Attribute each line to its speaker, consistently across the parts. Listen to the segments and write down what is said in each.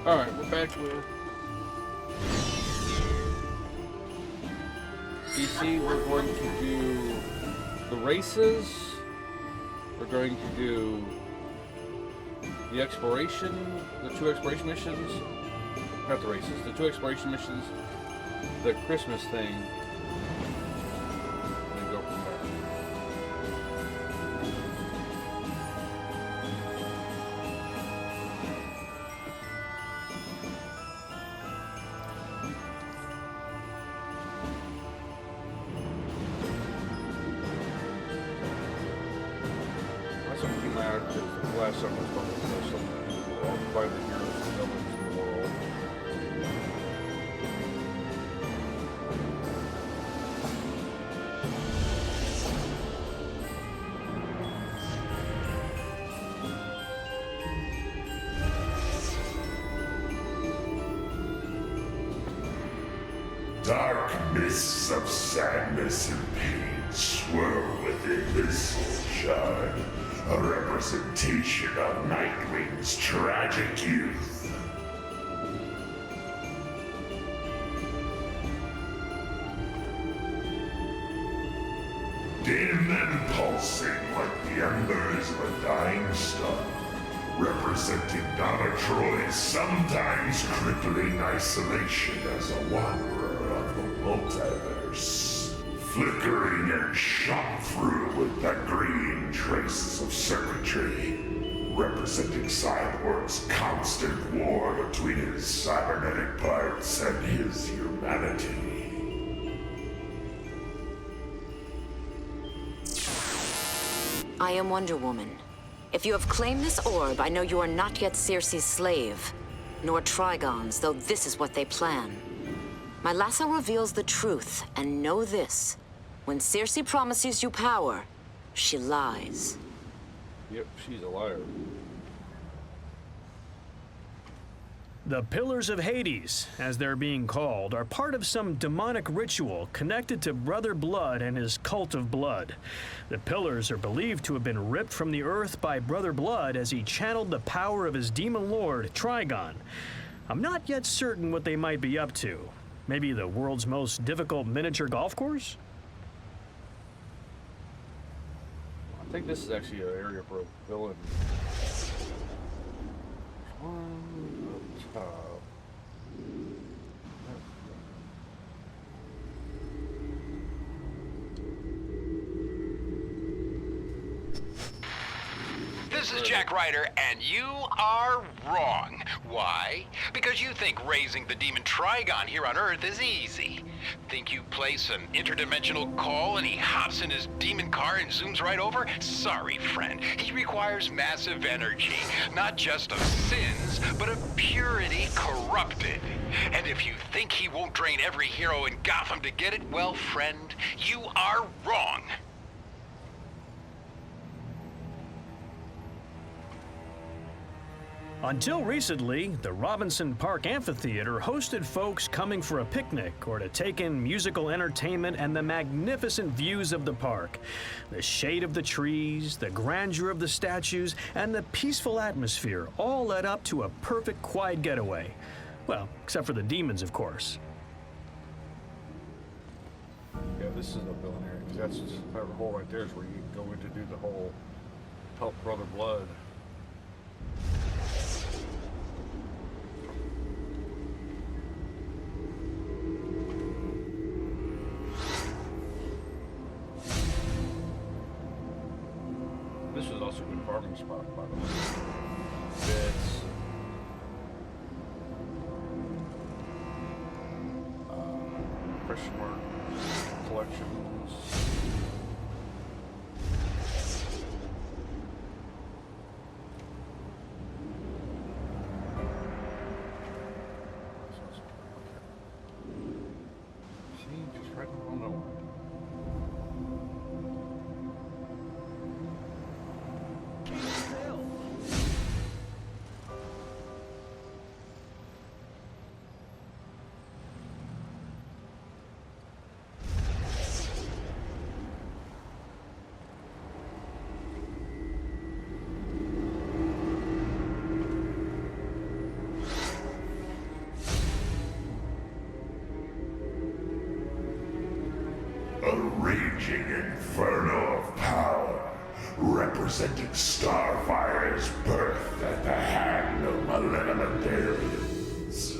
Speaker 1: Alright, we're back with DC. We're going to do the races. We're going to do the exploration, the 2 exploration missions. Not the races, the 2 exploration missions, the Christmas thing, and then go from there. That's something matter because the last summer was probably the most summer. All the heroes and villains in the world.
Speaker 2: Dark mists of sadness and pain swirl within this soul shard, a representation of Nightwing's tragic youth. Dim and pulsing like the embers of a dying star, representing Donna Troy's sometimes crippling isolation as a wanderer of the multiverse, flickering and shot through with the green traces of circuitry, representing Cyborg's constant war between his cybernetic parts and his humanity.
Speaker 3: I am Wonder Woman. If you have claimed this orb, I know you are not yet Circe's slave, nor Trigon's, though this is what they plan. My lasso reveals the truth, and know this. When Circe promises you power, she lies.
Speaker 1: Yep, she's a liar.
Speaker 4: The Pillars of Hades, as they're being called, are part of some demonic ritual connected to Brother Blood and his cult of blood. The pillars are believed to have been ripped from the earth by Brother Blood as he channeled the power of his demon lord, Trigon. I'm not yet certain what they might be up to. Maybe the world's most difficult miniature golf course?
Speaker 1: I think this is actually an area for a villain. One up top.
Speaker 5: This is Jack Ryder, and you are wrong. Why? Because you think raising the demon Trigon here on Earth is easy. Think you place an interdimensional call and he hops in his demon car and zooms right over? Sorry, friend. He requires massive energy, not just of sins, but of purity corrupted. And if you think he won't drain every hero in Gotham to get it, well, friend, you are wrong.
Speaker 4: Until recently, the Robinson Park Amphitheater hosted folks coming for a picnic or to take in musical entertainment and the magnificent views of the park. The shade of the trees, the grandeur of the statues, and the peaceful atmosphere all led up to a perfect quiet getaway. Well, except for the demons, of course.
Speaker 1: Yeah, this is a villain area, because that's just, that hole right there is where you go in to do the whole help Brother Blood. This was also a good farming spot, by the way. Bits. Question mark collections. See, just right on the line.
Speaker 2: raging inferno of power, representing Starfire's birth at the hand of malevolent aliens.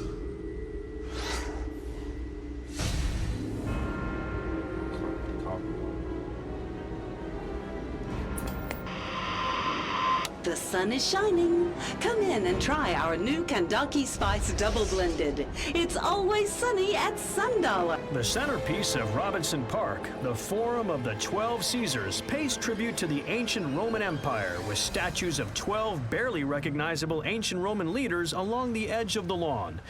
Speaker 6: The sun is shining. Come in and try our new Kentucky Spice Double Blended. It's always sunny at Sundollar.
Speaker 4: The centerpiece of Robinson Park, the Forum of the 12 Caesars, pays tribute to the ancient Roman Empire with statues of 12 barely recognizable ancient Roman leaders along the edge of the lawn.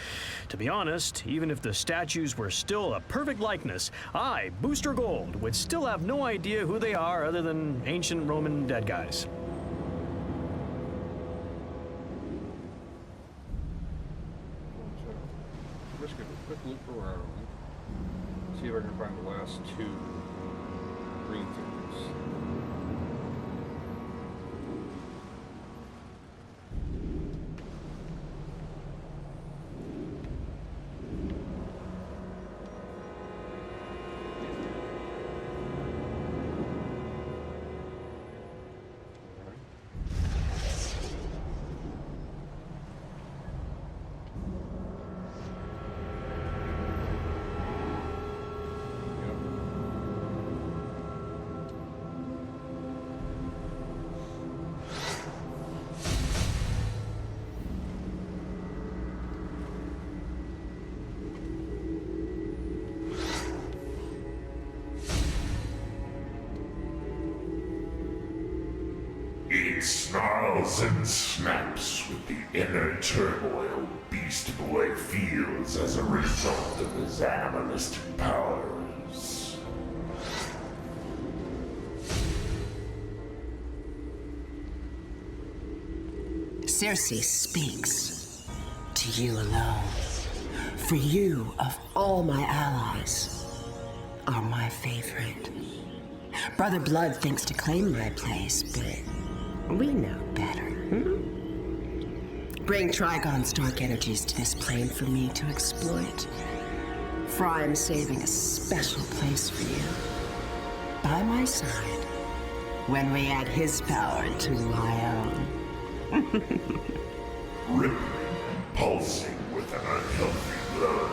Speaker 4: To be honest, even if the statues were still a perfect likeness, I, Booster Gold, would still have no idea who they are other than ancient Roman dead guys.
Speaker 1: Just give a quick loop around. See if I can find the last two green things.
Speaker 2: It snarls and snaps with the inner turmoil Beast Boy feels as a result of his animalistic powers.
Speaker 7: Circe speaks to you alone. For you, of all my allies, are my favorite. Brother Blood thinks to claim my place, but we know better. Bring Trigon's dark energies to this plane for me to exploit. For I am saving a special place for you. By my side, when we add his power to my own.
Speaker 2: Rippling and pulsing with an unhealthy blood,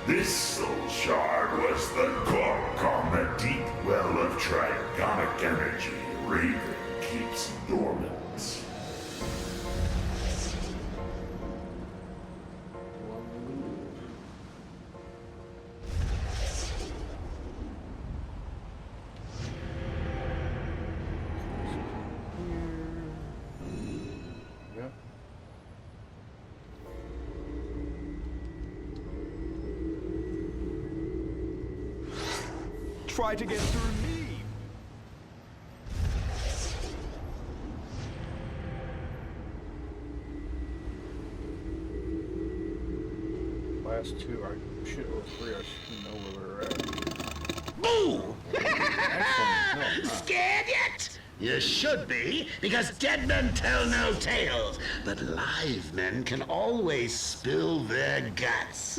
Speaker 2: this soul shard was the cork on the deep well of Trigonic energy Raven keeps dormant.
Speaker 8: Try to get through me.
Speaker 1: Last two, I should, or three, I should know where they're at.
Speaker 9: Boo!
Speaker 1: Excellent. No,
Speaker 9: Scared yet? You should be, because dead men tell no tales, but live men can always spill their guts.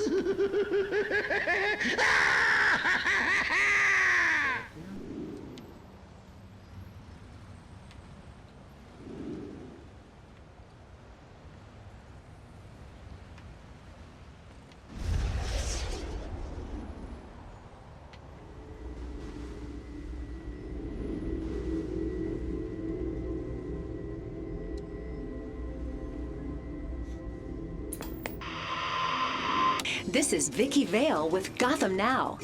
Speaker 6: This is Vicky Vale with Gotham Now.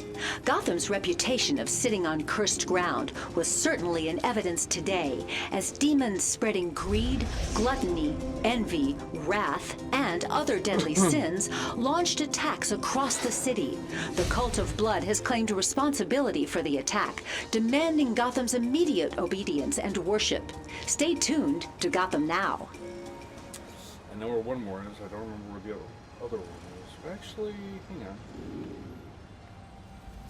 Speaker 6: Gotham's reputation of sitting on cursed ground was certainly in evidence today as demons spreading greed, gluttony, envy, wrath, and other deadly sins launched attacks across the city. The Cult of Blood has claimed responsibility for the attack, demanding Gotham's immediate obedience and worship. Stay tuned to Gotham Now.
Speaker 1: I know where one more is. I don't remember where the other one is. Actually, hang on.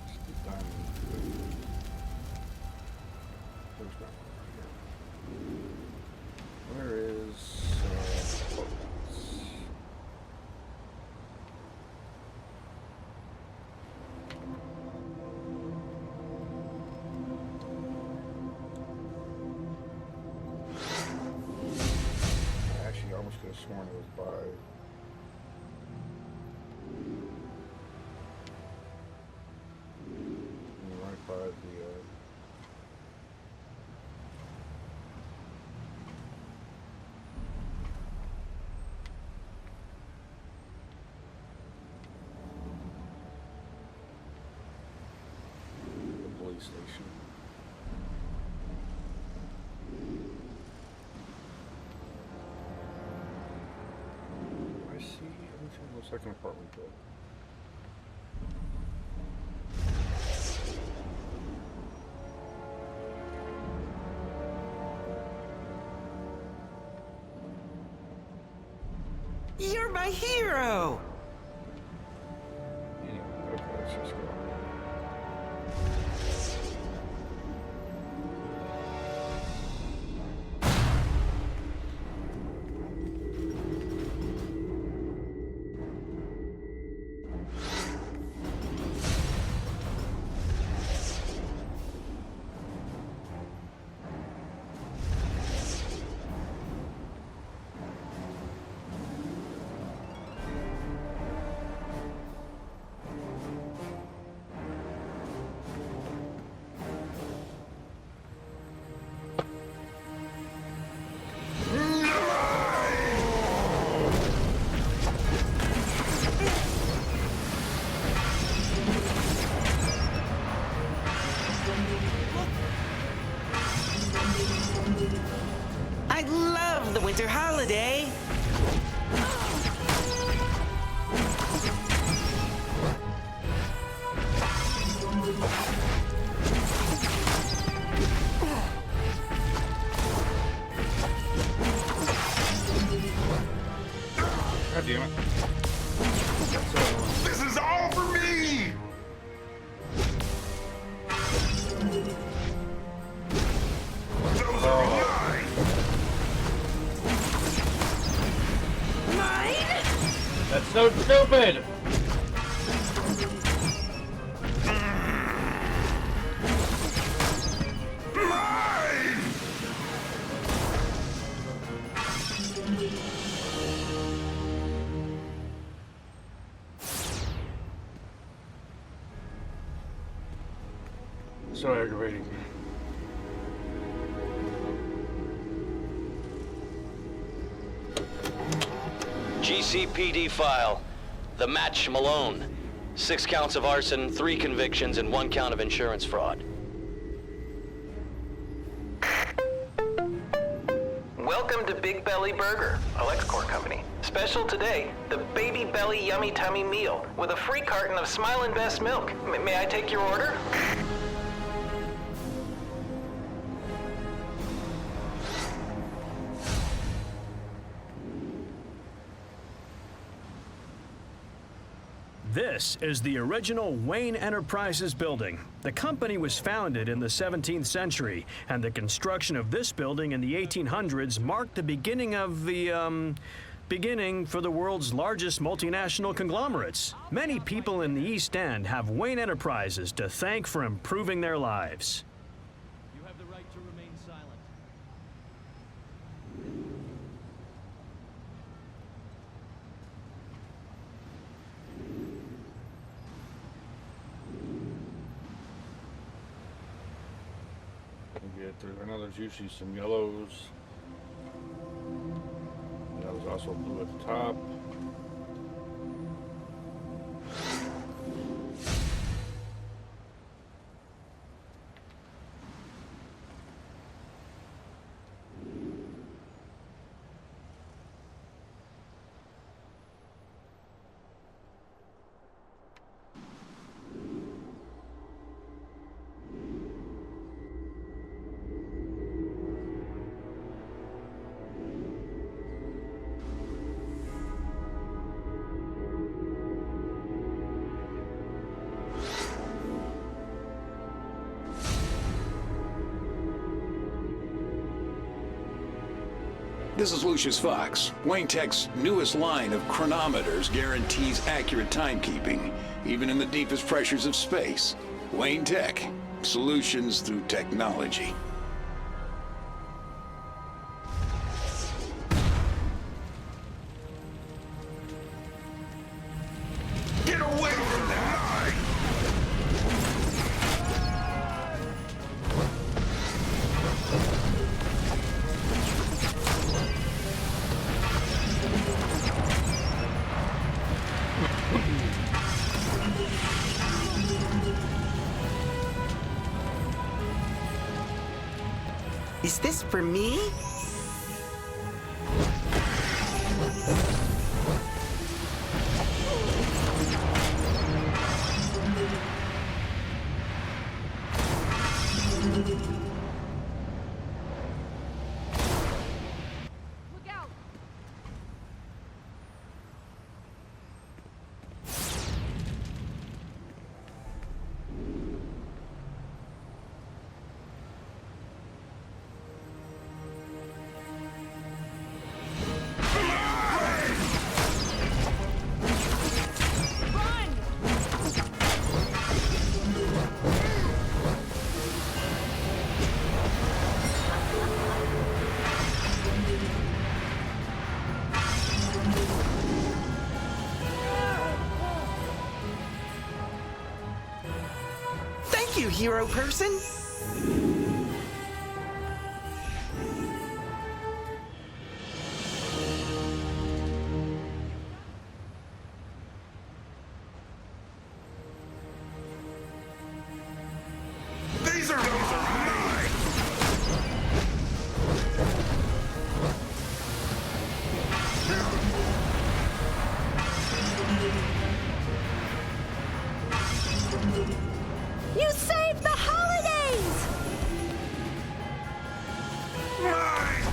Speaker 1: Let's keep diving into it. There's not one right here. Where is focus? sworn it was by. Right by the police station. I see everything looks like an apartment building.
Speaker 10: You're my hero!
Speaker 1: Anyway, okay, let's just go.
Speaker 10: I love the winter holiday!
Speaker 1: God damn it.
Speaker 2: This is all for me! Those are mine!
Speaker 10: Mine?
Speaker 1: That's so stupid!
Speaker 2: Mine!
Speaker 1: So aggravating.
Speaker 11: GCPD file. The Match Malone. 6 counts of arson, 3 convictions, and 1 count of insurance fraud.
Speaker 12: Welcome to Big Belly Burger, a LexCorp company. Special today, the Baby Belly Yummy Tummy Meal with a free carton of Smilin' Best milk. May I take your order?
Speaker 4: This is the original Wayne Enterprises building. The company was founded in the 17th century, and the construction of this building in the 1800s marked the beginning of the, beginning for the world's largest multinational conglomerates. Many people in the East End have Wayne Enterprises to thank for improving their lives.
Speaker 13: You have the right to remain silent.
Speaker 1: I know there's usually some yellows. That was also blue at the top.
Speaker 14: This is Lucius Fox. Wayne Tech's newest line of chronometers guarantees accurate timekeeping, even in the deepest pressures of space. Wayne Tech. Solutions through technology.
Speaker 10: Is this for me? Thank you, hero person.
Speaker 2: These are mine!
Speaker 6: You saved the holidays!
Speaker 2: Mine!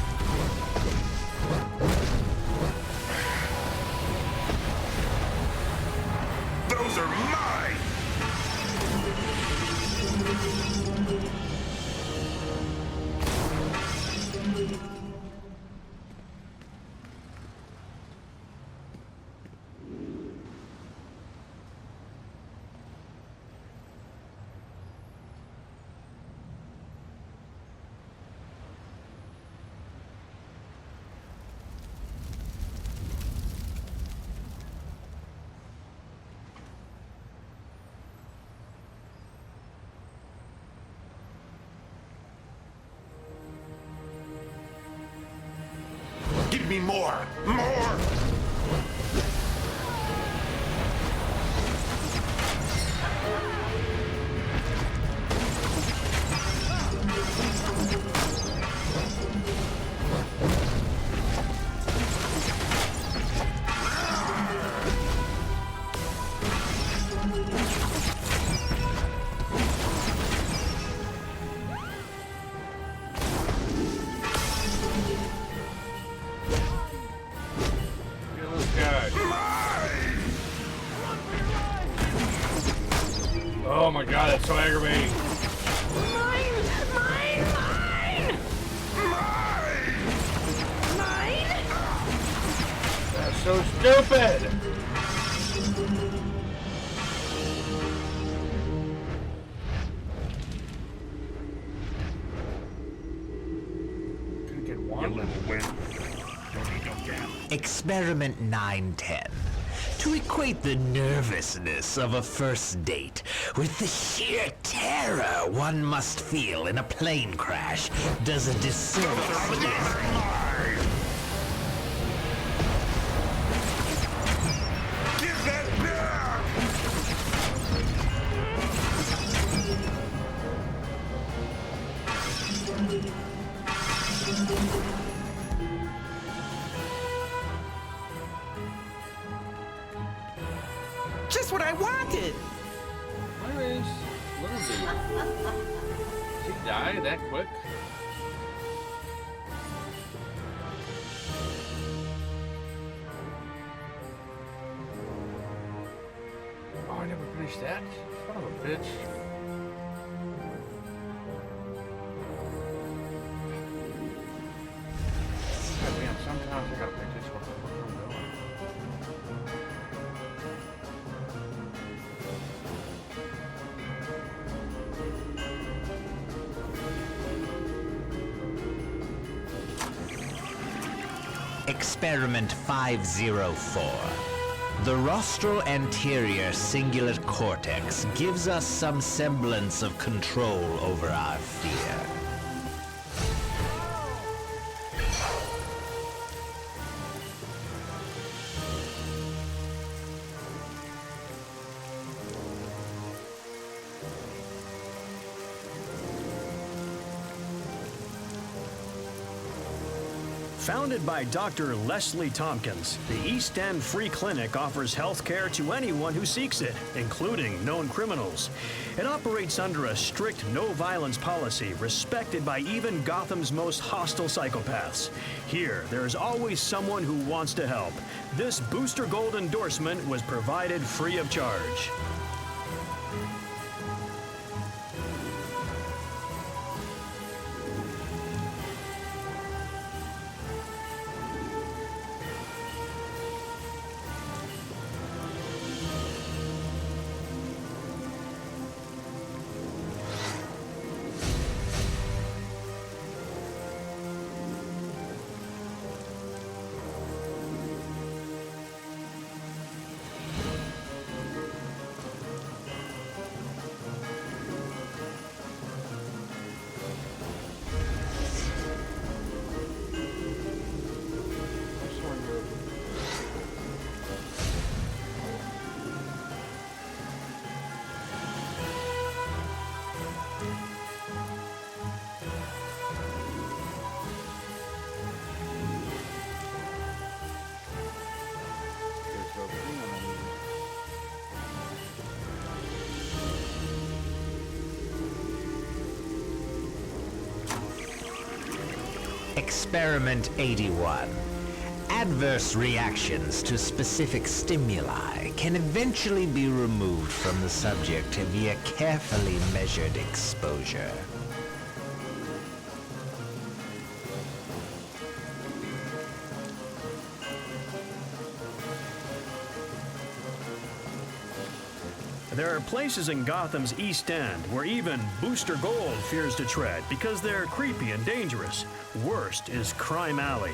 Speaker 2: Those are mine! Give me more! More!
Speaker 1: Oh my god, that's so aggravating. That's so stupid! Gonna get one?
Speaker 15: Experiment 910. To equate the nervousness of a first date with the sheer terror one must feel in a plane crash does a disservice.
Speaker 10: Just what I wanted.
Speaker 1: Where is Little Dude? Did he die that quick? Oh, I never finished that? Son of a bitch. God damn, sometimes I gotta pick this one up.
Speaker 15: Experiment 504. The rostral anterior cingulate cortex gives us some semblance of control over our fear.
Speaker 4: Founded by Dr. Leslie Tompkins, the East End Free Clinic offers health care to anyone who seeks it, including known criminals. It operates under a strict no-violence policy, respected by even Gotham's most hostile psychopaths. Here, there is always someone who wants to help. This Booster Gold endorsement was provided free of charge.
Speaker 15: Experiment 81. Adverse reactions to specific stimuli can eventually be removed from the subject via carefully measured exposure.
Speaker 4: There are places in Gotham's East End where even Booster Gold fears to tread because they're creepy and dangerous. Worst is Crime Alley.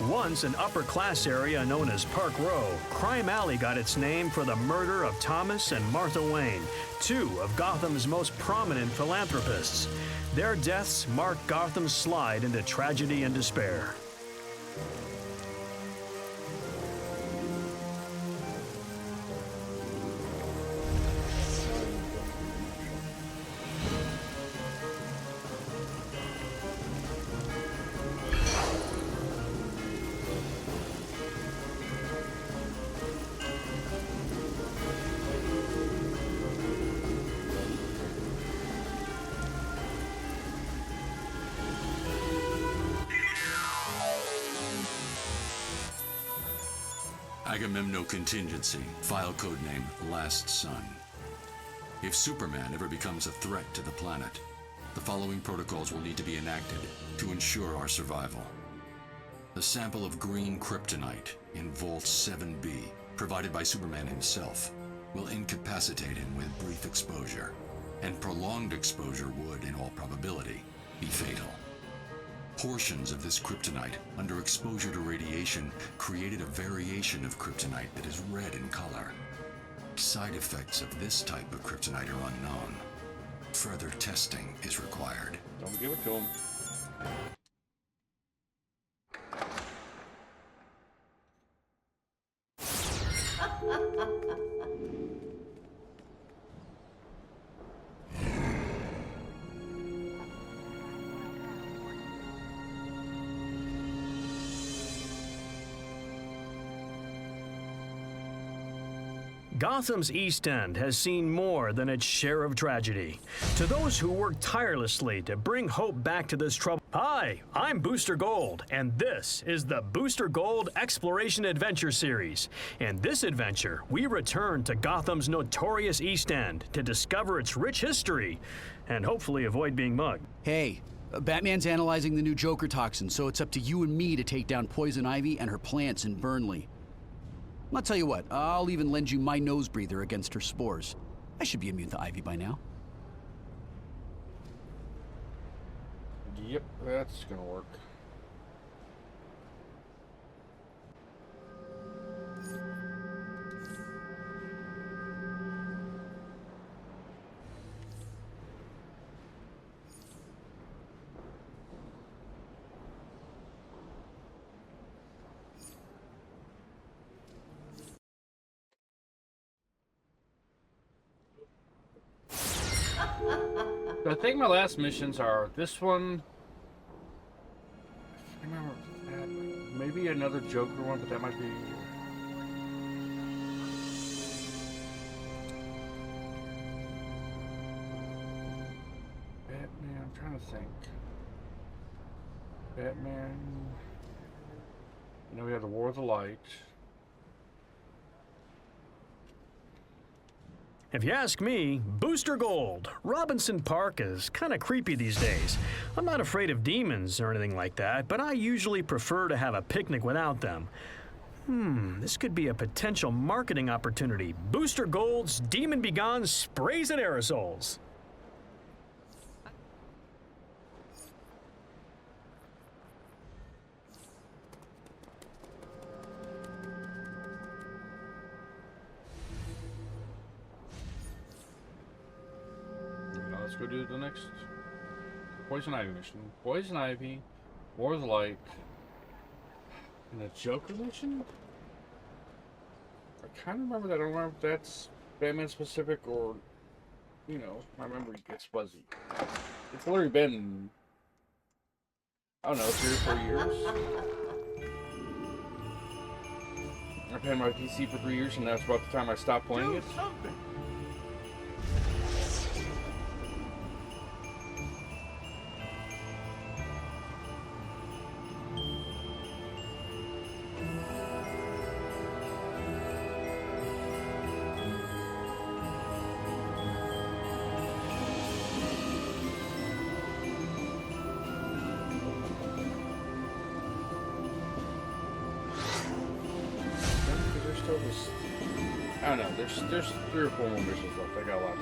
Speaker 4: Once an upper-class area known as Park Row, Crime Alley got its name for the murder of Thomas and Martha Wayne, two of Gotham's most prominent philanthropists. Their deaths marked Gotham's slide into tragedy and despair.
Speaker 16: Agamemno Contingency, file codename Last Son. If Superman ever becomes a threat to the planet, the following protocols will need to be enacted to ensure our survival. A sample of green kryptonite in Vault 7B, provided by Superman himself, will incapacitate him with brief exposure, and prolonged exposure would, in all probability, be fatal. Portions of this kryptonite, under exposure to radiation, created a variation of kryptonite that is red in color. Side effects of this type of kryptonite are unknown. Further testing is required.
Speaker 1: Don't give it to him.
Speaker 4: Gotham's East End has seen more than its share of tragedy. To those who work tirelessly to bring hope back to this trouble. Hi, I'm Booster Gold, and this is the Booster Gold Exploration Adventure Series. In this adventure, we return to Gotham's notorious East End to discover its rich history and hopefully avoid being mugged.
Speaker 17: Hey, Batman's analyzing the new Joker toxin, so it's up to you and me to take down Poison Ivy and her plants in Burnley. I'll tell you what, I'll even lend you my nose breather against her spores. I should be immune to Ivy by now.
Speaker 1: Yep, that's gonna work. So I think my last missions are this one. I can't remember if it's that one. Maybe another Joker one, but that might be... Batman, I'm trying to think. Batman... You know, we have the War of the Light.
Speaker 4: If you ask me, Booster Gold. Robinson Park is kind of creepy these days. I'm not afraid of demons or anything like that, but I usually prefer to have a picnic without them. This could be a potential marketing opportunity. Booster Gold's Demon Begone sprays and aerosols.
Speaker 1: Let's go do the next Poison Ivy mission. Poison Ivy, War of the Light, and a Joker mission? I kind of remember that. I don't remember if that's Batman specific or, you know, my memory gets fuzzy. It's literally been, I don't know, 3 or 4 years. I've had my PC for 3 years, and that's about the time I stopped playing it. I don't know, there's 3 or 4 more missions left. I got a lot to do.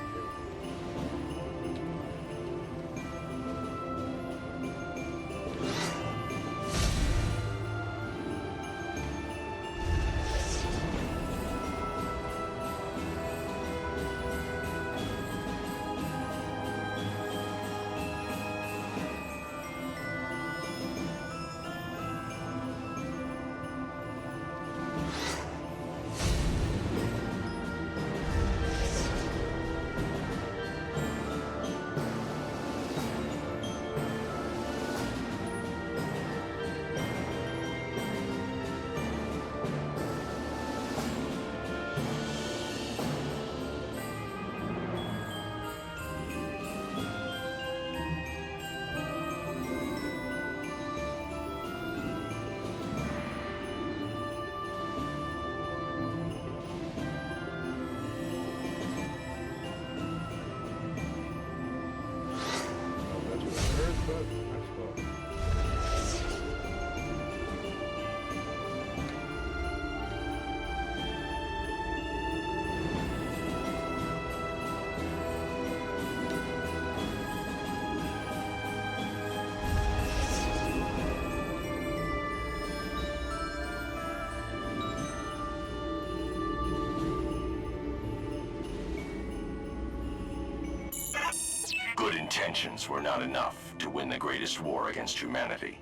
Speaker 18: Good intentions were not enough to win the greatest war against humanity.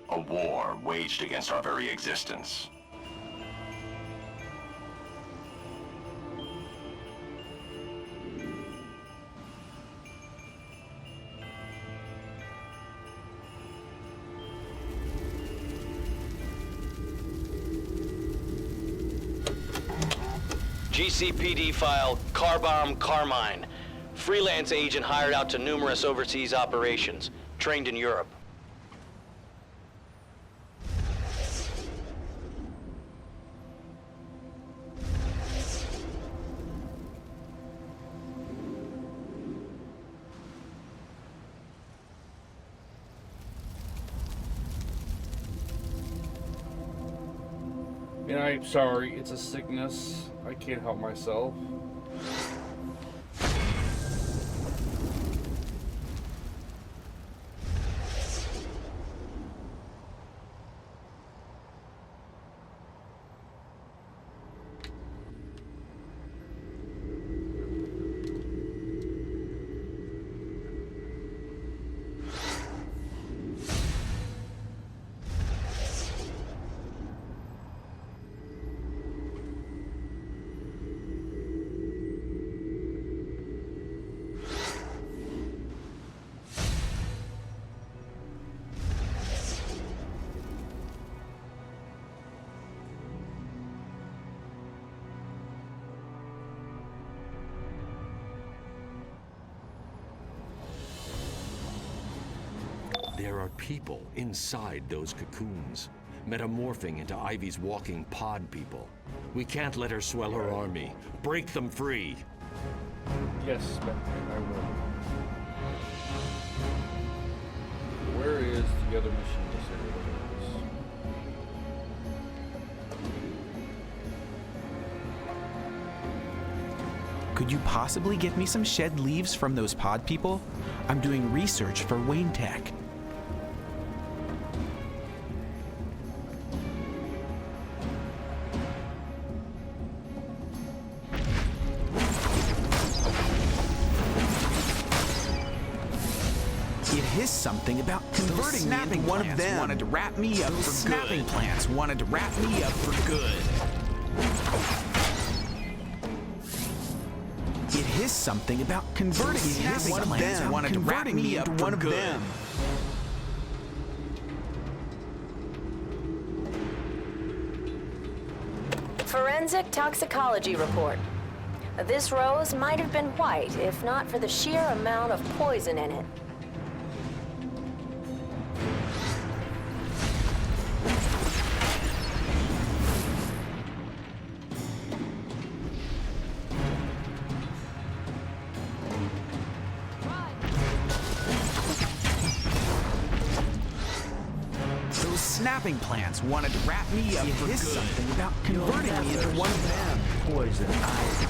Speaker 18: A war waged against our very existence.
Speaker 11: GCPD file Car Bomb Carmine. Freelance agent hired out to numerous overseas operations, trained in Europe.
Speaker 1: And I'm sorry, it's a sickness. I can't help myself.
Speaker 19: There are people inside those cocoons, metamorphing into Ivy's walking pod people. We can't let her swell her army. Break them free.
Speaker 1: Yes, Spectre, I will. Where is the other mission decided?
Speaker 8: Could you possibly get me some shed leaves from those pod people? I'm doing research for Wayne Tech. It is something about converting me into one of them. Wanted to wrap me up for good. Snapping plants wanted to wrap me up for good. It is something about converting me into one of them. Wanted to wrap me up one of them.
Speaker 20: Forensic toxicology report. This rose might have been white if not for the sheer amount of poison in it.
Speaker 8: Snapping plants wanted to wrap me up for good. Something about converting me into one of them. Poison ivy.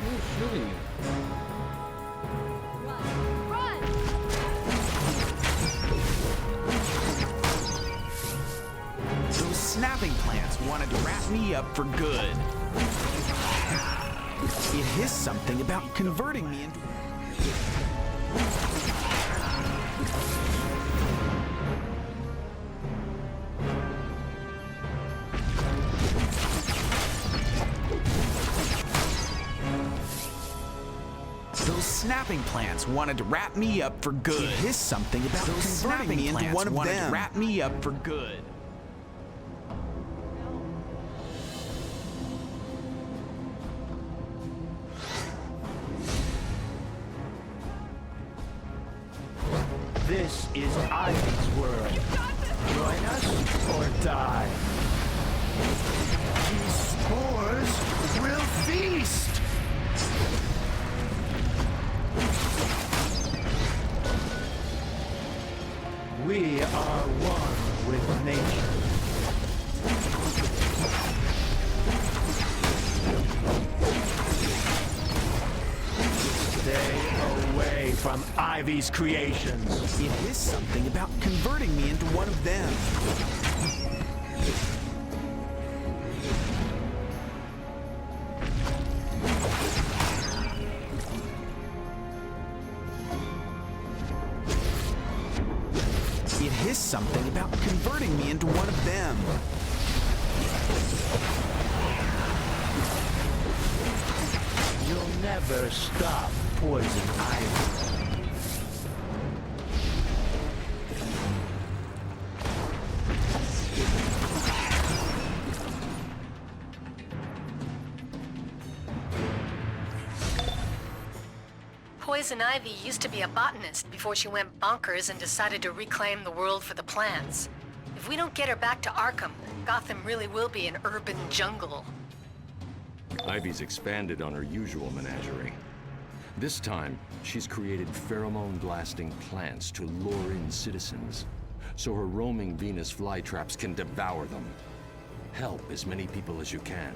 Speaker 1: Who's shooting you?
Speaker 8: Snapping plants wanted to wrap me up for good. It is something about converting me into... Those snapping plants wanted to wrap me up for good. It is something about converting me into one of them. Wanted to wrap me up for good.
Speaker 21: This is Ivy's world. Join us or die. These spores will feast! We are one with nature. Stay away from Ivy's creations.
Speaker 8: It is something about converting me into one of them. It is something about converting me into one of them.
Speaker 21: You'll never stop Poison Ivy.
Speaker 22: Poison Ivy used to be a botanist before she went bonkers and decided to reclaim the world for the plants. If we don't get her back to Arkham, Gotham really will be an urban jungle.
Speaker 19: Ivy's expanded on her usual menagerie. This time, she's created pheromone-blasting plants to lure in citizens, so her roaming Venus flytraps can devour them. Help as many people as you can.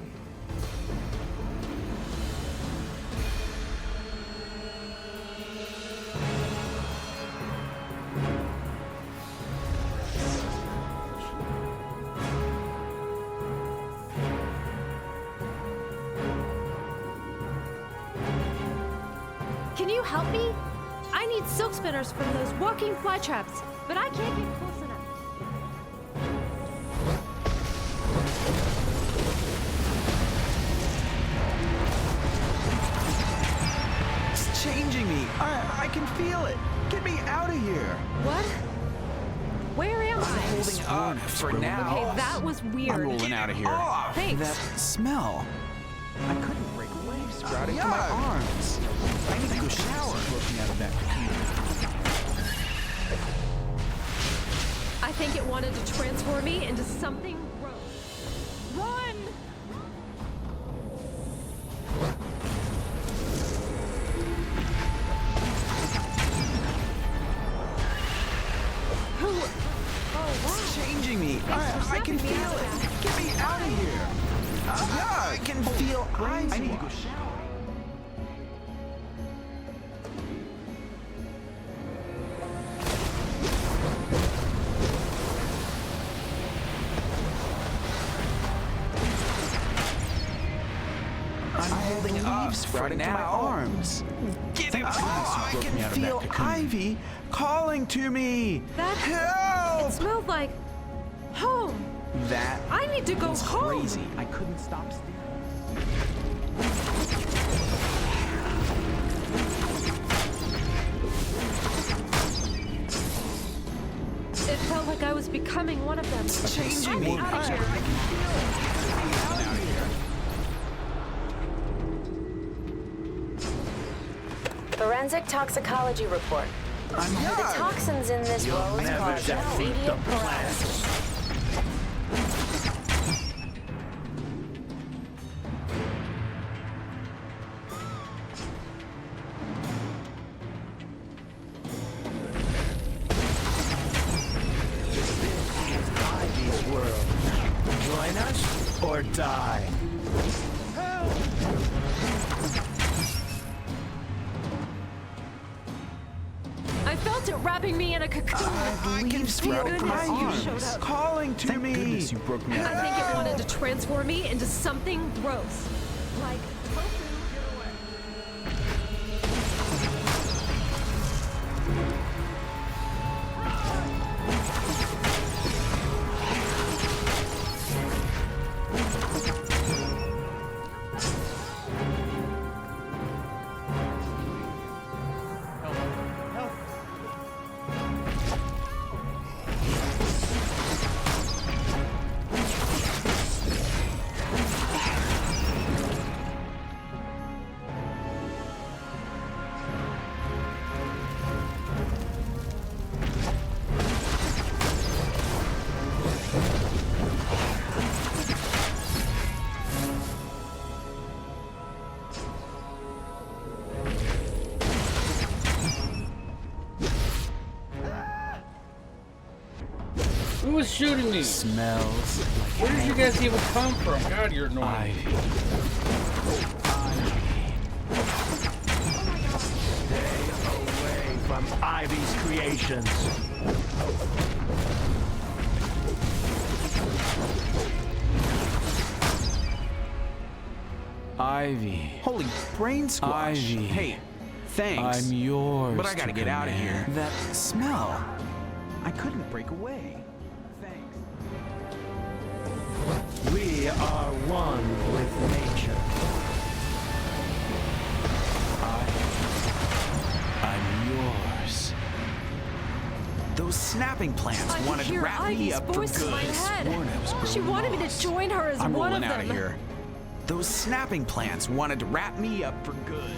Speaker 23: Can you help me? I need silk spinners from those walking fly traps, but I can't get close enough.
Speaker 8: It's changing me. I can feel it. Get me out of here.
Speaker 23: What? Where am I?
Speaker 8: Holding up for now.
Speaker 23: Okay, that was weird.
Speaker 8: I'm rolling out of here.
Speaker 23: Thanks.
Speaker 8: That smell. I couldn't break away. Sprouting to my arms. I need to go shower. Looking out of that
Speaker 23: I think it wanted to transform me into something gross. Run! Who? Oh, wow.
Speaker 8: It's changing me. I can feel it. Get me out of here. I can feel eyes. I need to go shower. I'm holding up sprouting to my arms. Get him! I can feel Ivy calling to me.
Speaker 23: That
Speaker 8: help!
Speaker 23: It smelled like home.
Speaker 8: That
Speaker 23: I need to go
Speaker 8: was
Speaker 23: home.
Speaker 8: crazy. I couldn't stop staring.
Speaker 23: It felt like I was becoming one of them.
Speaker 8: It's changing me.
Speaker 23: Out of here.
Speaker 8: I can feel it. Get me out of here.
Speaker 20: Forensic toxicology report. The toxins in this rose cause immediate paralysis.
Speaker 21: Ivy's world. Join us or die.
Speaker 23: I felt it wrapping me in a cocoon.
Speaker 8: I can feel my
Speaker 23: arms
Speaker 8: arms calling to me. Thank goodness you broke me out.
Speaker 23: I think it wanted to transform me into something gross. Like tofu.
Speaker 1: Who was shooting me?
Speaker 8: Smells like
Speaker 1: Where did you guys even come from? God, you're annoying.
Speaker 21: Stay away from Ivy's creations.
Speaker 8: Ivy. Holy brain squash. Ivy. Hey, thanks. I'm yours. But I gotta get out of here. That smell. I couldn't break away. Thanks.
Speaker 21: We are one with nature.
Speaker 8: I'm yours. Those snapping plants wanted to wrap me up for good.
Speaker 23: In my head. She wanted me to join her as
Speaker 8: I'm
Speaker 23: one of
Speaker 8: rolling
Speaker 23: them.
Speaker 8: out of here. Those snapping plants wanted to wrap me up for good.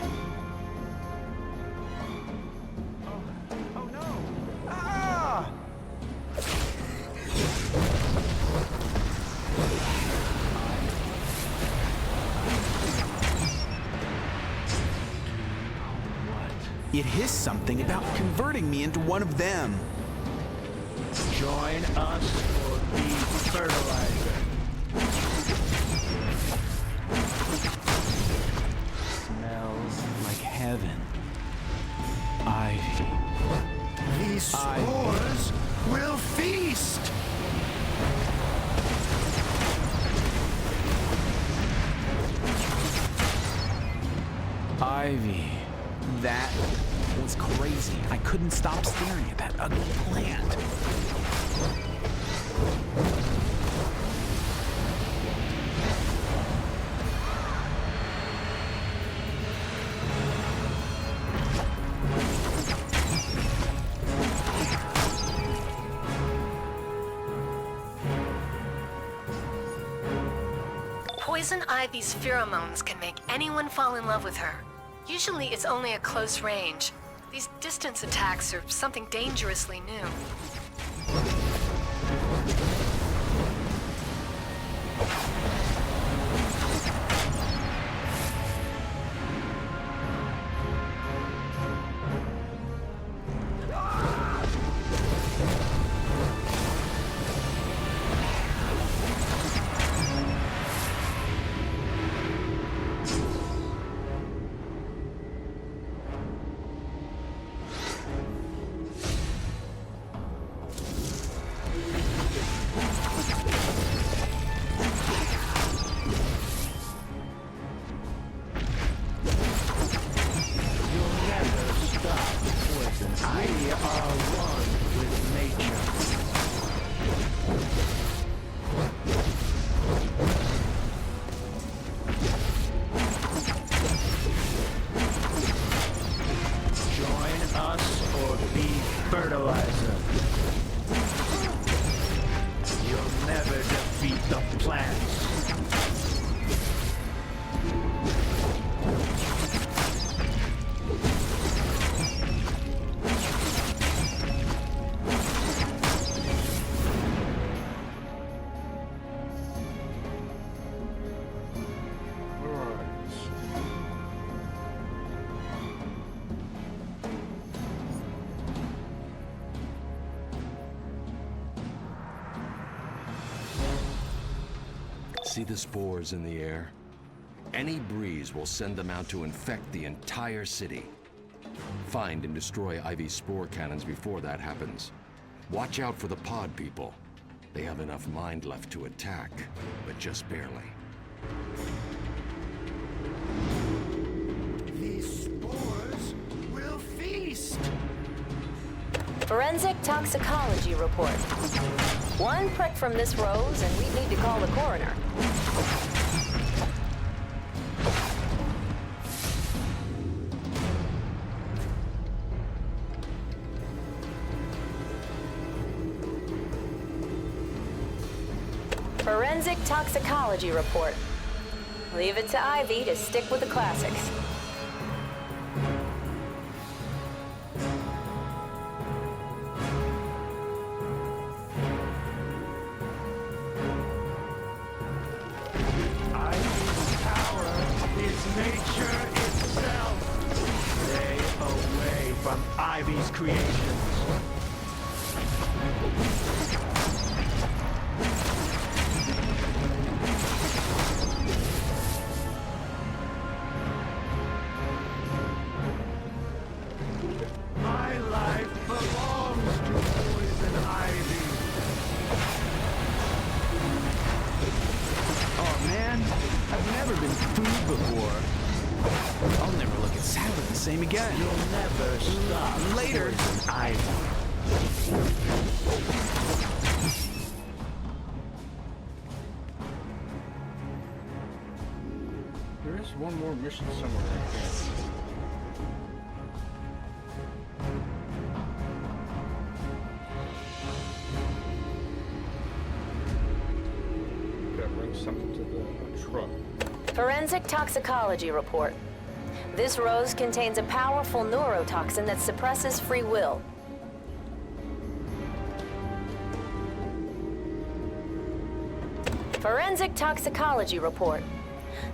Speaker 8: Oh no! Ah! It hissed something about converting me into one of them.
Speaker 21: Join us or be fertilizer.
Speaker 8: Smells like heaven. Ivy.
Speaker 21: These spores will feast.
Speaker 8: Ivy. That was crazy. I couldn't stop staring at that ugly plant.
Speaker 22: Poison Ivy's pheromones can make anyone fall in love with her. Usually it's only at close range. These distance attacks are something dangerously new.
Speaker 19: See the spores in the air? Any breeze will send them out to infect the entire city. Find and destroy Ivy's spore cannons before that happens. Watch out for the pod people. They have enough mind left to attack, but just barely.
Speaker 21: These spores will feast!
Speaker 20: Forensic toxicology report. One prick from this rose, and we need to call the coroner. Forensic toxicology report. Leave it to Ivy to stick with the classics.
Speaker 21: Ivy's creations. My life belongs to Poison Ivy.
Speaker 8: Oh man, I've never been food before. I'll never look at salad the same again.
Speaker 21: You'll never stop.
Speaker 8: Later.
Speaker 21: Poison Ivy.
Speaker 1: There is one more mission somewhere right here. Gotta bring something to the truck.
Speaker 20: Forensic toxicology report. This rose contains a powerful neurotoxin that suppresses free will. Forensic toxicology report.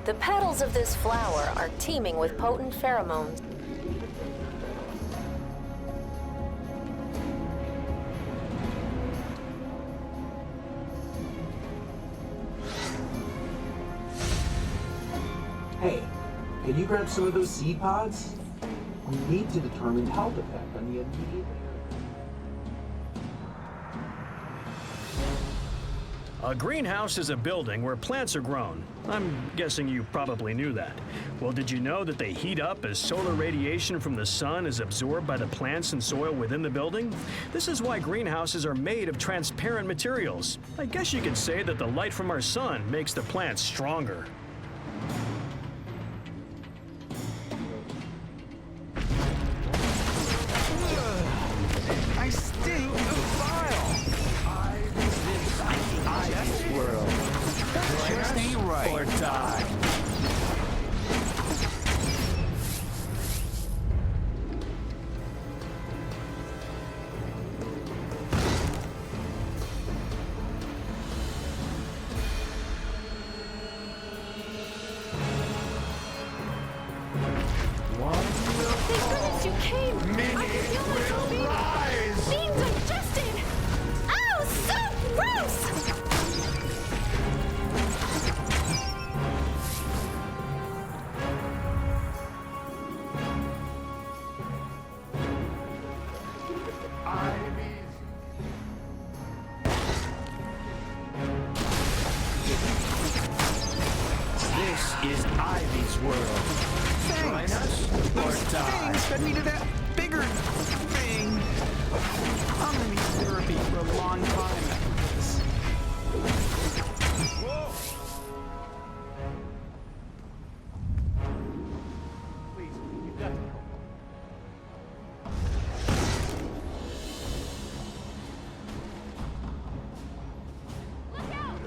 Speaker 20: The petals of this flower are teeming with potent pheromones.
Speaker 3: Hey, can you grab some of those seed pods? We need to determine health effect on the immediate area.
Speaker 4: A greenhouse is a building where plants are grown. I'm guessing you probably knew that. Well, did you know that they heat up as solar radiation from the sun is absorbed by the plants and soil within the building? This is why greenhouses are made of transparent materials. I guess you could say that the light from our sun makes the plants stronger.
Speaker 8: I stink of bile.
Speaker 21: Ivy's world.
Speaker 8: That just ain't right. right.
Speaker 21: Or die.
Speaker 23: Thank goodness you came! I can feel myself being digested! Oh, so gross!
Speaker 21: This is Ivy's world. Join us or die.
Speaker 8: Thanks, fed me to that bigger thing. I'm gonna need therapy for a long time after this.
Speaker 21: Whoa!
Speaker 13: Please, you've got to help.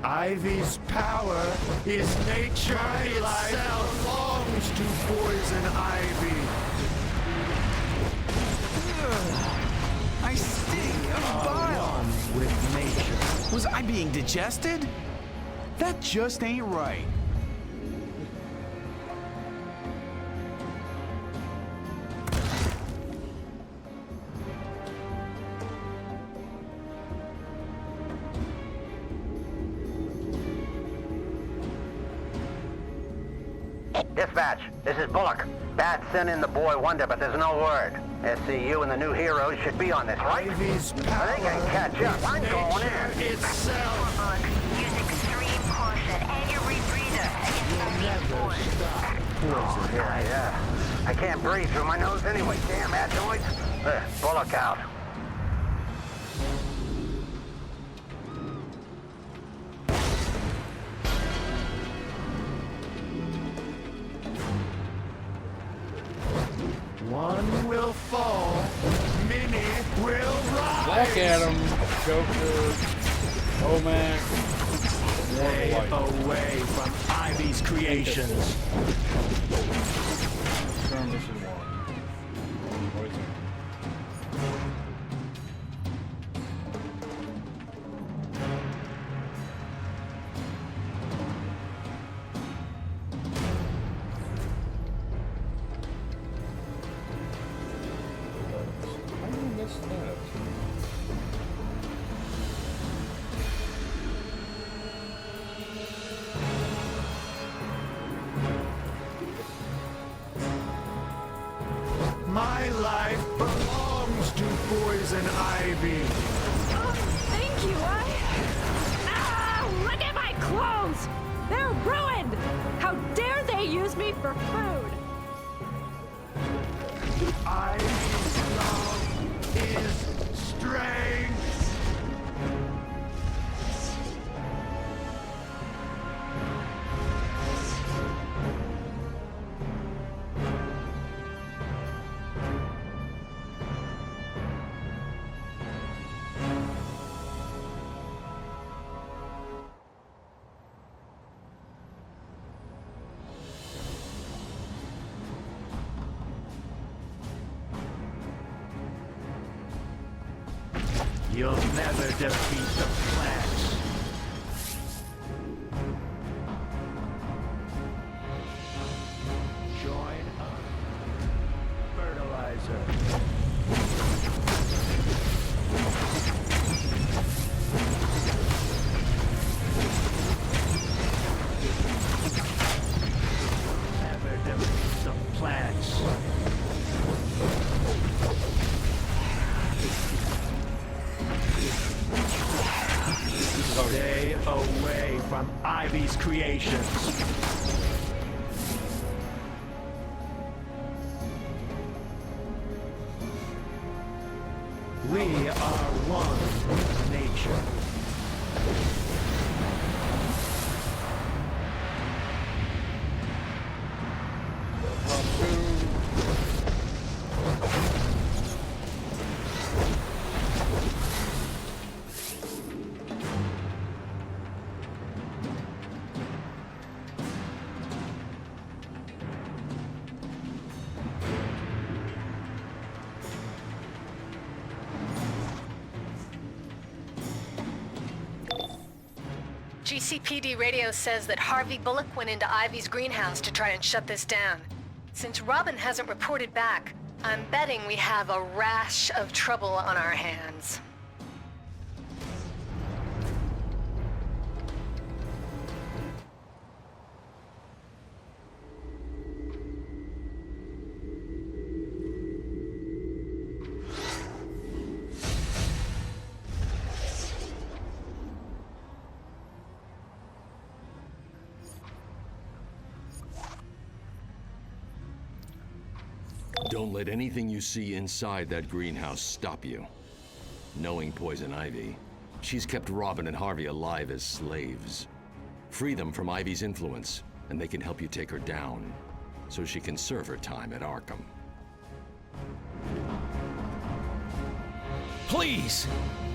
Speaker 21: Ivy's power is nature itself. Belongs to Poison Ivy.
Speaker 8: I stink of bile.
Speaker 21: With nature.
Speaker 8: Was I being digested? That just ain't right.
Speaker 5: Dispatch, this is Bullock. Bat sent in the boy Wonder, but there's no word. SCU and the new heroes should be on this, right?
Speaker 21: Ivy's
Speaker 5: Well, they can catch up. I'm going in.
Speaker 21: Itself.
Speaker 7: Use extreme caution and your rebreather against the
Speaker 21: Poison.
Speaker 5: Yeah. I can't breathe through my nose anyway. Damn, adenoids. Bullock out.
Speaker 21: One will fall, many will rise.
Speaker 1: Black Adam, Joker, Omac,
Speaker 21: Stay
Speaker 1: White.
Speaker 21: away from Ivy's creations.
Speaker 1: Turn mission 1. Poison. How do you miss that?
Speaker 21: My life belongs to Poison Ivy.
Speaker 23: Oh, thank you, look at my clothes! They're ruined! How dare they use me for food?
Speaker 21: Ivy's love is strength. You'll never defeat the plants. Join us. Fertilizer. Never defeat the plants. Stay away from Ivy's creations. We are one with nature.
Speaker 22: GCPD radio says that Harvey Bullock went into Ivy's greenhouse to try and shut this down. Since Robin hasn't reported back, I'm betting we have a rash of trouble on our hands.
Speaker 19: Don't let anything you see inside that greenhouse stop you. Knowing Poison Ivy, she's kept Robin and Harvey alive as slaves. Free them from Ivy's influence, and they can help you take her down, so she can serve her time at Arkham.
Speaker 21: Please!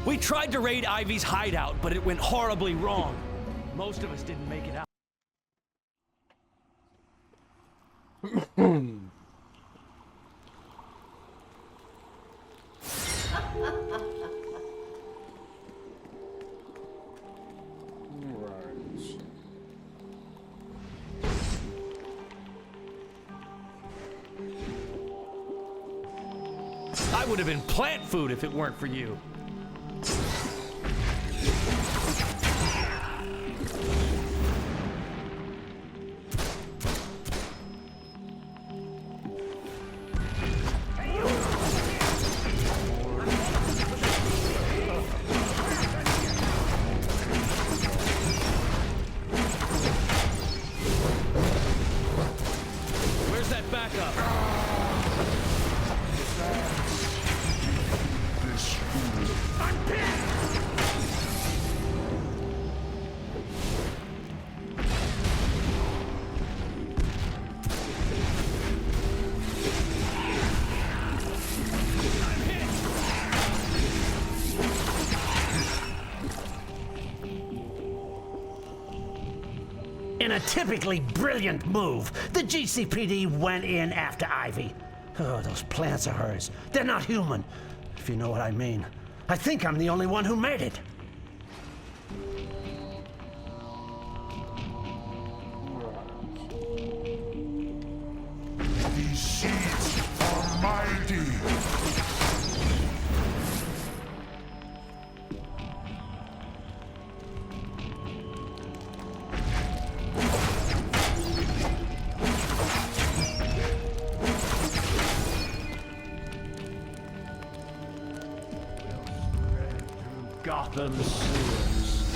Speaker 21: We tried to raid Ivy's hideout, but it went horribly wrong. Most of us didn't make it out. I would have been plant food if it weren't for you. Where's that backup?
Speaker 15: In a typically brilliant move, the GCPD went in after Ivy. Oh, those plants of hers. They're not human, if you know what I mean. I think I'm the only one who made it.
Speaker 2: These seeds are mighty.
Speaker 21: Gotham Sewers.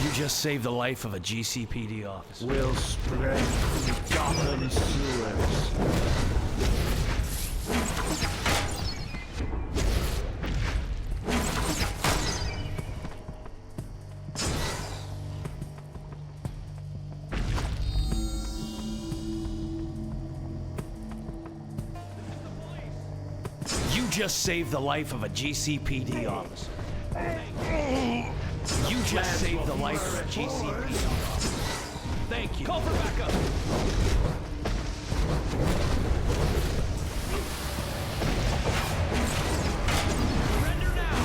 Speaker 21: You just saved the life of a GCPD officer. We'll spread through Gotham Sewers. You just saved the life of a GCPD officer. You just saved the life of a GCPD officer. Thank you. Call for backup. Surrender now.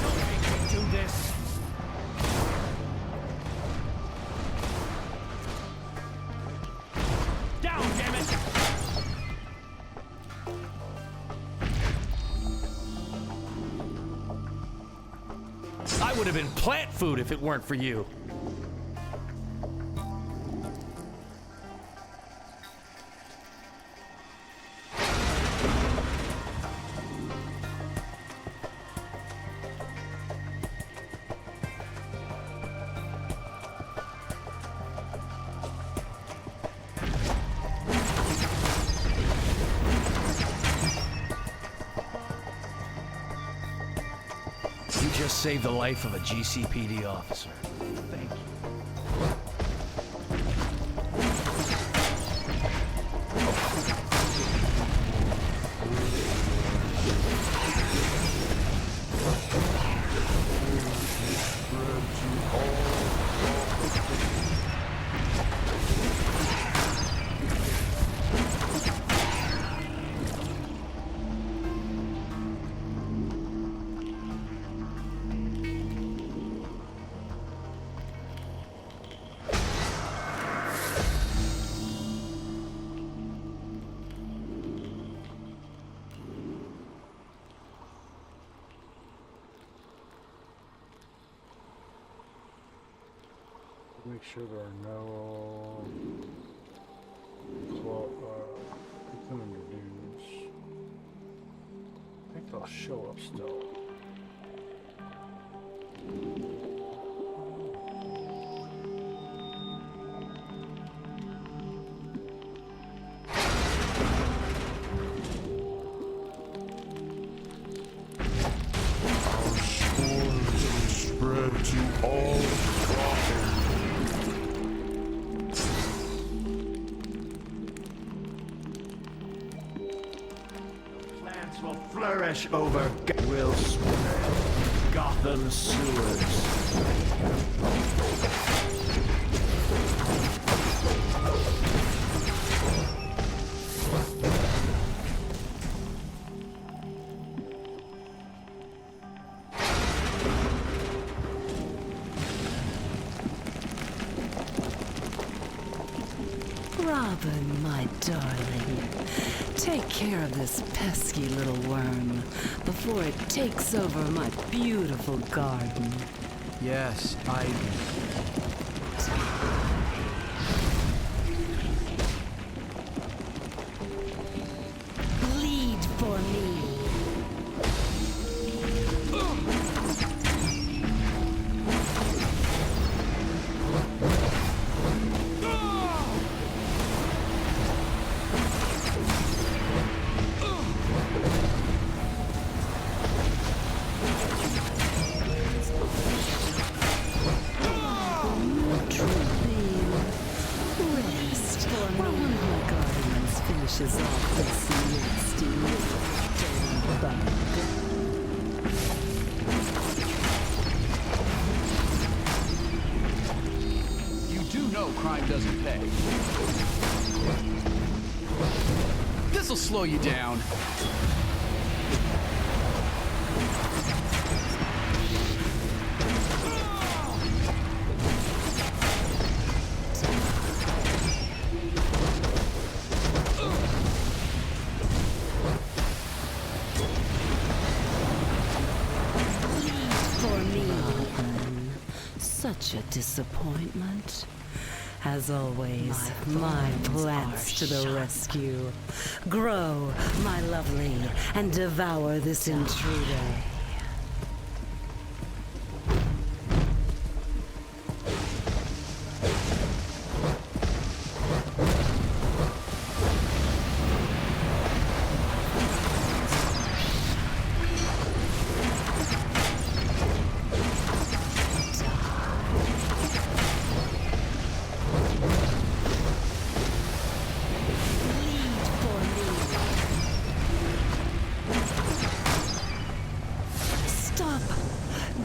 Speaker 21: Don't make me do this. Down, damn it. I would have been plant food if it weren't for you. You just saved the life of a GCPD officer. Thank you.
Speaker 1: Make sure there are no put them under dudes. I think they'll show up still.
Speaker 2: Spread to all Gotham.
Speaker 21: Plants will flourish over. Will spread. Gotham Sewers.
Speaker 9: Robin, my darling, take care of this pesky little worm before it takes over my beautiful garden.
Speaker 17: Yes,
Speaker 9: Lead for me. Finishes off this nasty little bug.
Speaker 17: You do know crime doesn't pay. This'll slow you down.
Speaker 9: Such a disappointment. As always, my plants to the rescue. Grow, my lovely, and devour this intruder.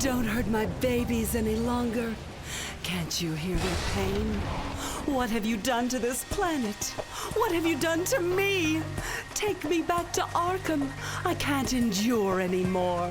Speaker 9: Don't hurt my babies any longer. Can't you hear their pain? What have you done to this planet? What have you done to me? Take me back to Arkham. I can't endure anymore.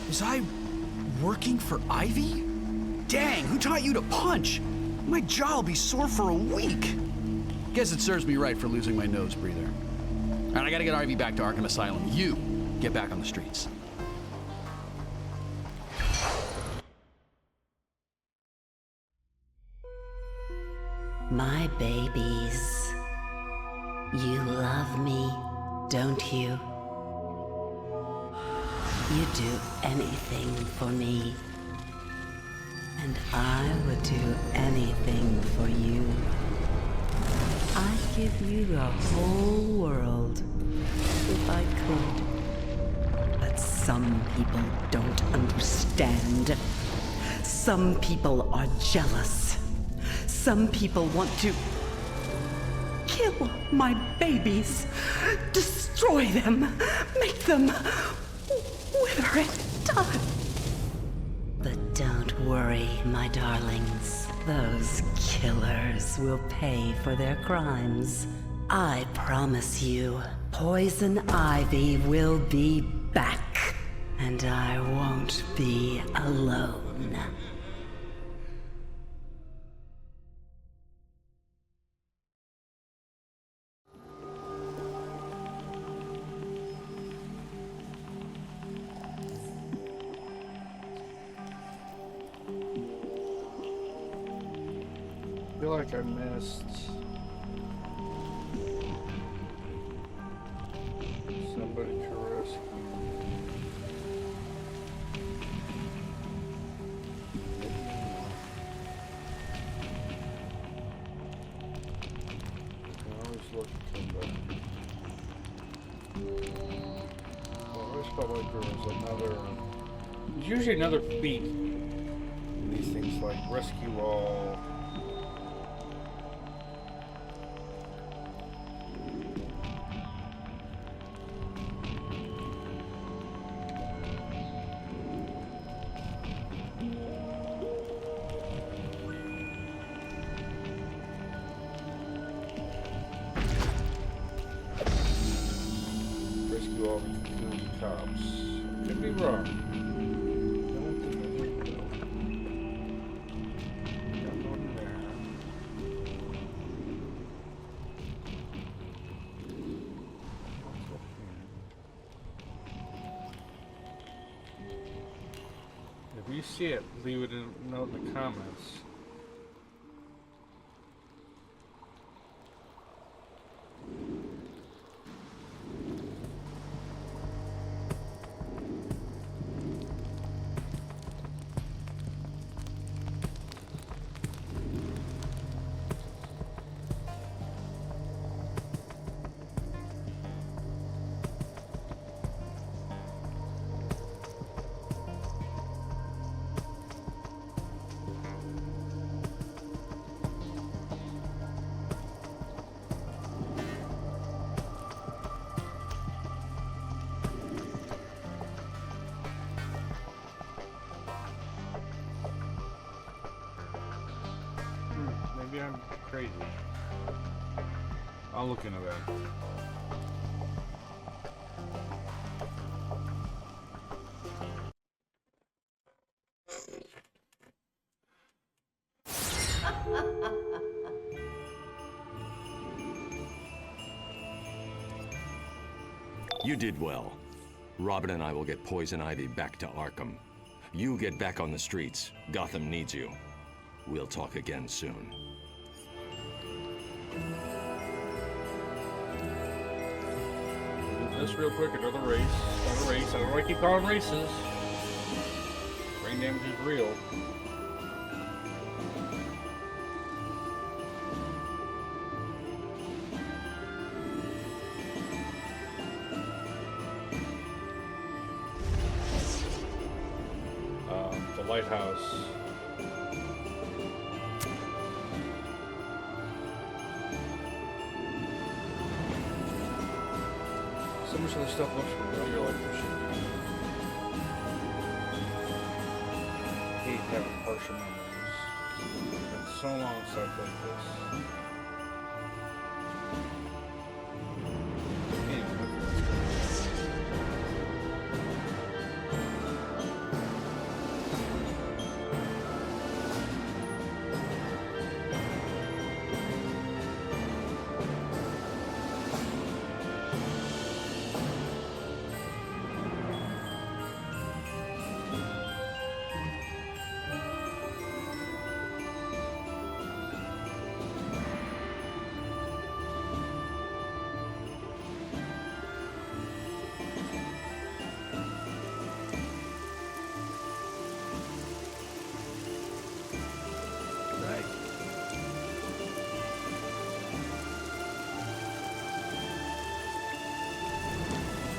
Speaker 17: Was I working for Ivy? Dang, who taught you to punch? My jaw'll be sore for a week. Guess it serves me right for losing my nose breather. All right, I gotta get Ivy back to Arkham Asylum. You get back on the streets.
Speaker 9: My babies, you love me, don't you? You do anything for me, and I would do anything for you. I'd give you the whole world if I could. But some people don't understand. Some people are jealous. Some people want to kill my babies, destroy them, make them wither and die. But don't worry, my darlings. Those killers will pay for their crimes. I promise you, Poison Ivy will be back. And I won't be alone.
Speaker 1: I feel like I missed somebody to rescue. I always look at somebody. I always felt like there was another. There's usually another feat in these things like rescue all. Rescue all the cocoon cops. Could be wrong. I don't think I did though. Got one there. If you see it, leave it in a note in the comments. Maybe I'm crazy. I'll look into that.
Speaker 19: You did well. Robin and I will get Poison Ivy back to Arkham. You get back on the streets. Gotham needs you. We'll talk again soon.
Speaker 1: Do this real quick, another race. Another race. I don't want to keep calling races. Brain damage is real. The lighthouse. So much of this stuff looks familiar, like there should be. I hate having partial memories. It's been so long since I've played this.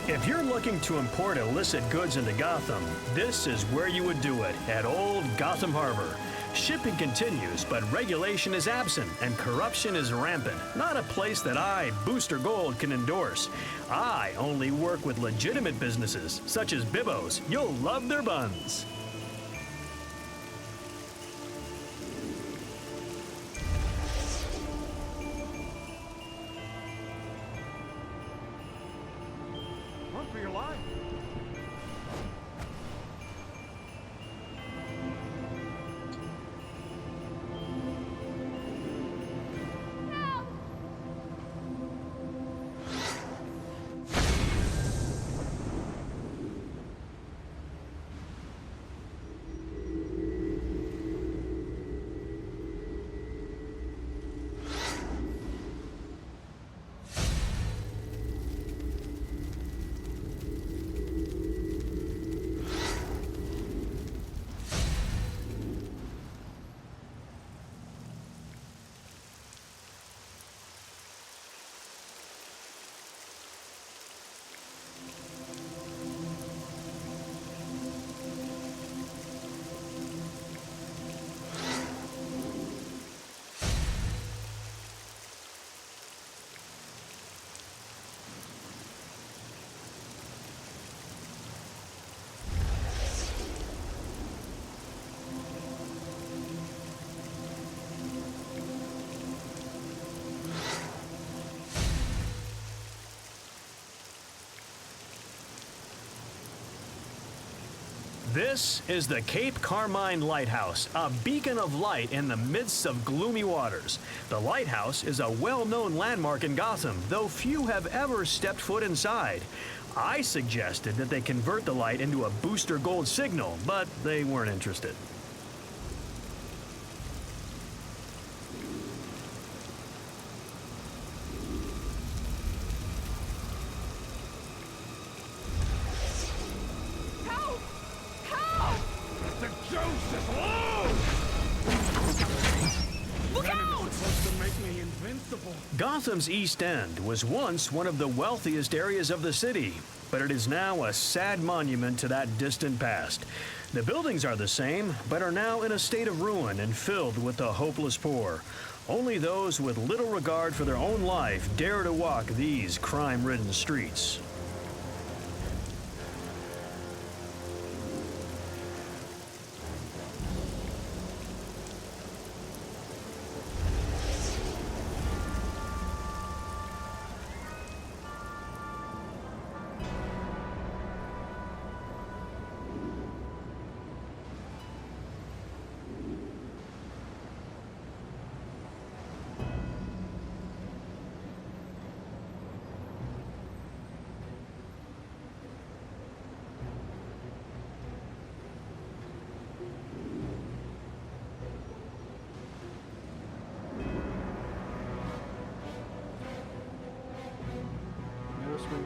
Speaker 4: If you're looking to import illicit goods into Gotham, this is where you would do it, at Old Gotham Harbor. Shipping continues, but regulation is absent and corruption is rampant. Not a place that I, Booster Gold, can endorse. I only work with legitimate businesses, such as Bibbo's. You'll love their buns.
Speaker 13: for your life.
Speaker 4: This is the Cape Carmine Lighthouse, a beacon of light in the midst of gloomy waters. The lighthouse is a well-known landmark in Gotham, though few have ever stepped foot inside. I suggested that they convert the light into a booster gold signal, but they weren't interested. Gotham's East End was once one of the wealthiest areas of the city, but it is now a sad monument to that distant past. The buildings are the same, but are now in a state of ruin and filled with the hopeless poor. Only those with little regard for their own life dare to walk these crime-ridden streets.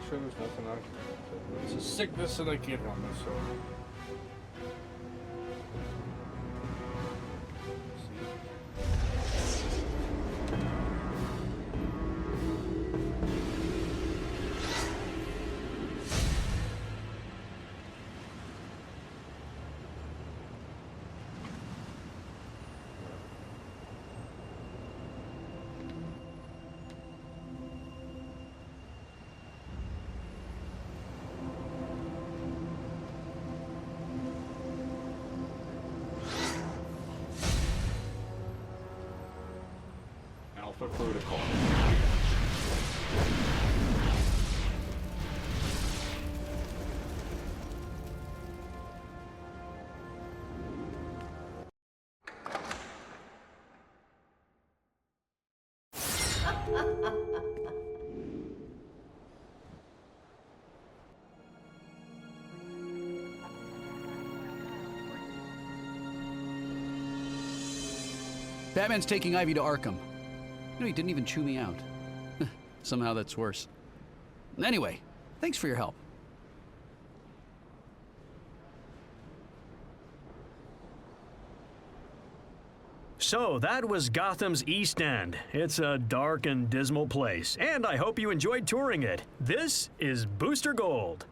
Speaker 1: Shows nothing. It's a sickness and I can't help myself. Protocol.
Speaker 17: Batman's taking Ivy to Arkham. You know, he didn't even chew me out. Somehow that's worse. Anyway, thanks for your help.
Speaker 4: So that was Gotham's East End. It's a dark and dismal place, and I hope you enjoyed touring it. This is Booster Gold.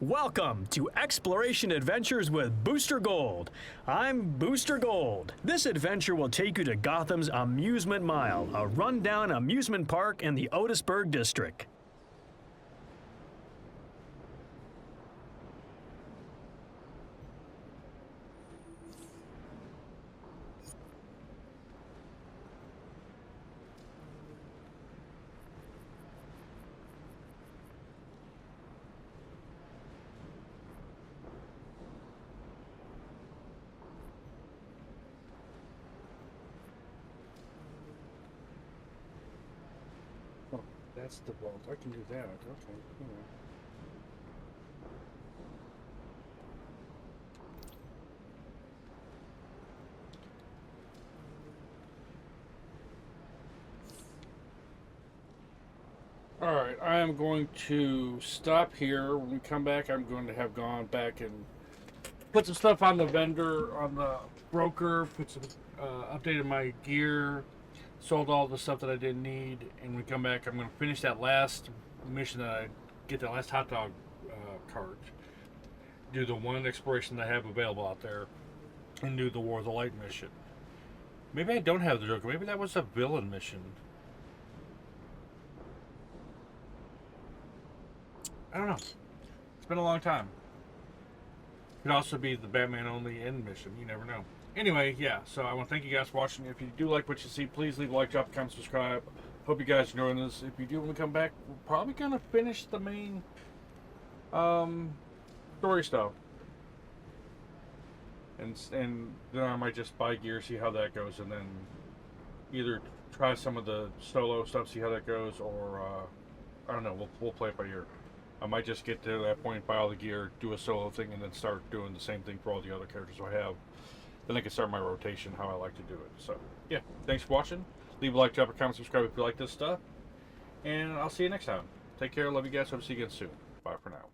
Speaker 4: Welcome to Exploration Adventures with Booster Gold. I'm Booster Gold. This adventure will take you to Gotham's Amusement Mile, a rundown amusement park in the Otisburg district.
Speaker 1: that's the vault. I can do that. Okay. Anyway. Alright, I am going to stop here. When we come back, I'm going to have gone back and put some stuff on the vendor, on the broker, put some, updated my gear, sold all the stuff that I didn't need, and when we come back, I'm going to finish that last mission that I get that last hot dog cart, do the one exploration that I have available out there, and do the War of the Light mission. Maybe I don't have the Joker. Maybe that was a villain mission. I don't know. It's been a long time. It could also be the Batman only end mission. You never know. Anyway, yeah. So I want to thank you guys for watching. If you do like what you see, please leave a like, drop a comment, subscribe. Hope you guys are enjoying this. If you do, when we come back, we're probably gonna finish the main story stuff, and then I might just buy gear, see how that goes, and then either try some of the solo stuff, see how that goes, or I don't know. We'll play it by ear. I might just get to that point, buy all the gear, do a solo thing, and then start doing the same thing for all the other characters I have. Then I can start my rotation how I like to do it. So, yeah. Thanks for watching. Leave a like, drop a comment, subscribe if you like this stuff. And I'll see you next time. Take care. Love you guys. Hope to see you again soon. Bye for now.